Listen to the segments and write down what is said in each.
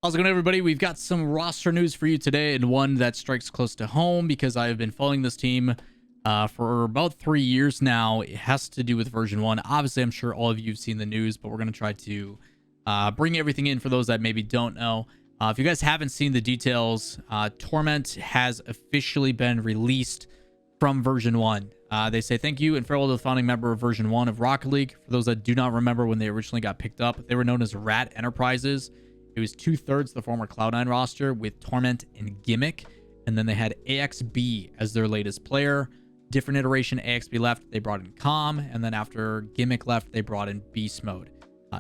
How's it going, everybody? We've got some roster news for you today, and one that strikes close to home because I've been following this team for about 3 years now. It has to do with version 1. Obviously, I'm sure all of you have seen the news, but we're going to try to bring everything in for those that maybe don't know. If you guys haven't seen the details, Torment has officially been released from version 1. They say thank you and farewell to the founding member of version 1 of Rocket League. For those that do not remember when they originally got picked up, they were known as Rat Enterprises. It was 2/3 the former Cloud9 roster with Torment and Gimmick. And then they had AXB as their latest player. Different iteration. AXB left, they brought in Calm. And then after Gimmick left, they brought in Beast Mode.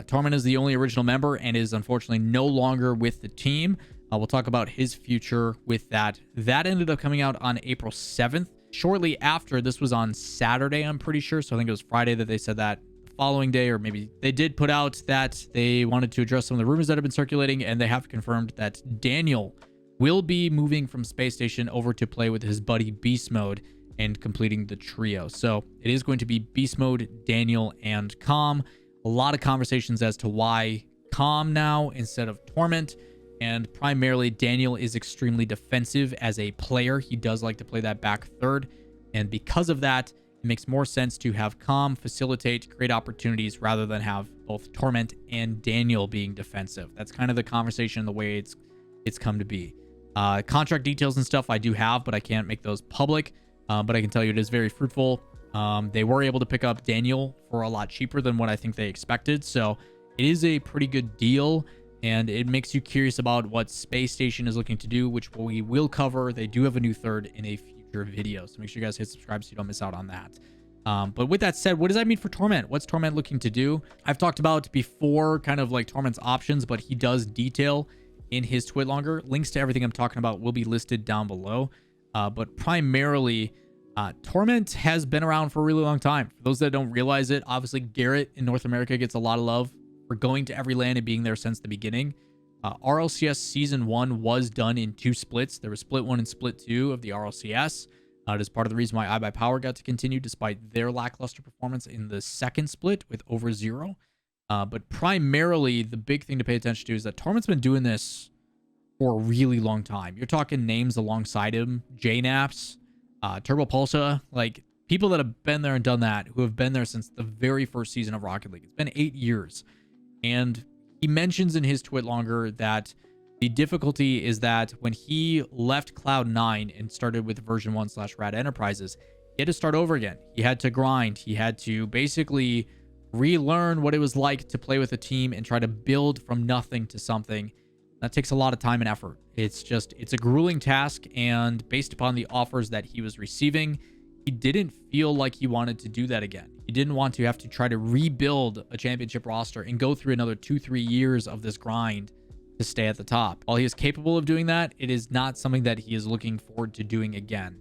Torment is the only original member and is unfortunately no longer with the team. We'll talk about his future with that. That ended up coming out on April 7th. Shortly after, this was on Saturday, I'm pretty sure. So I think it was Friday that they said that. Following day, or maybe they did put out that they wanted to address some of the rumors that have been circulating, and they have confirmed that Daniel will be moving from Space Station over to play with his buddy Beast Mode and completing the trio. So it is going to be Beast Mode, Daniel, and Calm. A lot of conversations as to why Calm now instead of Torment, and primarily Daniel is extremely defensive as a player. He does like to play that back third, and because of that, it makes more sense to have Calm facilitate, create opportunities rather than have both Torment and Daniel being defensive. That's kind of the conversation, the way it's come to be. Contract details and stuff I do have, but I can't make those public. But I can tell you it is very fruitful. They were able to pick up Daniel for a lot cheaper than what I think they expected. So it is a pretty good deal, and it makes you curious about what Space Station is looking to do, which we will cover. They do have a new third in a future video, so make sure you guys hit subscribe so you don't miss out on that. But with that said, what does that mean for Torment? What's Torment looking to do? I've talked about before kind of like Torment's options, but he does detail in his tweet longer. Links to everything I'm talking about will be listed down below. But primarily, Torment has been around for a really long time. For those that don't realize it, obviously Garrett in North America gets a lot of love for going to every LAN and being there since the beginning. RLCS Season 1 was done in 2 splits. There was Split 1 and Split 2 of the RLCS. It is part of the reason why iBuyPower got to continue despite their lackluster performance in the second split with over 0. But primarily, the big thing to pay attention to is that Torment's been doing this for a really long time. You're talking names alongside him, JNaps, Turbo Pulsa, like people that have been there and done that, who have been there since the very first season of Rocket League. It's been 8 years. And he mentions in his tweet longer that the difficulty is that when he left Cloud9 and started with version 1 / Rat Enterprises, he had to start over again. He had to grind. He had to basically relearn what it was like to play with a team and try to build from nothing to something. That takes a lot of time and effort. It's a grueling task, and based upon the offers that he was receiving, he didn't feel like he wanted to do that again. He didn't want to have to try to rebuild a championship roster and go through another 2-3 years of this grind to stay at the top. While he is capable of doing that, it is not something that he is looking forward to doing again.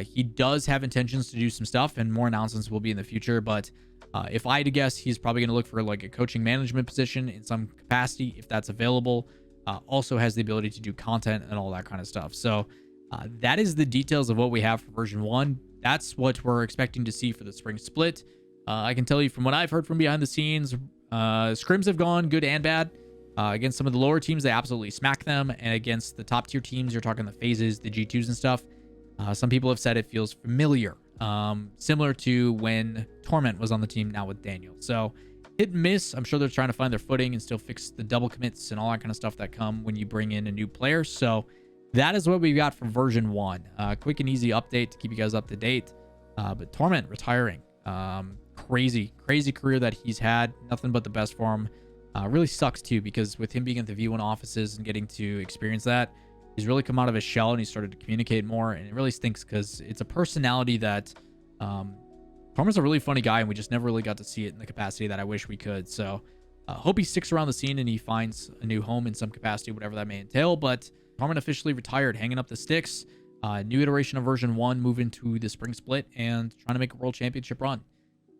He does have intentions to do some stuff, and more announcements will be in the future, but if I had to guess, he's probably going to look for like a coaching management position in some capacity if that's available. Also has the ability to do content and all that kind of stuff. So that is the details of what we have for version 1. That's what we're expecting to see for the spring split. I can tell you from what I've heard from behind the scenes, scrims have gone good and bad. Against some of the lower teams, they absolutely smack them. And against the top tier teams, you're talking the phases, the G2s and stuff. Some people have said it feels familiar. Similar to when Torment was on the team now with Daniel. So hit and miss. I'm sure they're trying to find their footing and still fix the double commits and all that kind of stuff that come when you bring in a new player. So that is what we've got for version 1. Quick and easy update to keep you guys up to date. But Torment retiring. Crazy career that he's had. Nothing but the best for him. Really sucks too, because with him being at the V1 offices and getting to experience that, he's really come out of his shell and he started to communicate more. And it really stinks because it's a personality that Torment's a really funny guy, and we just never really got to see it in the capacity that I wish we could. So hope he sticks around the scene and he finds a new home in some capacity, whatever that may entail. But Torment officially retired, hanging up the sticks. New iteration of version 1, moving to the spring split and trying to make a world championship run.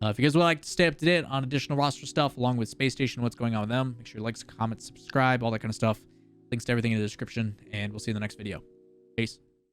If you guys would like to stay up to date on additional roster stuff along with Space Station, what's going on with them, make sure you like, comment, subscribe, all that kind of stuff. Links to everything in the description, and we'll see you in the next video. Peace.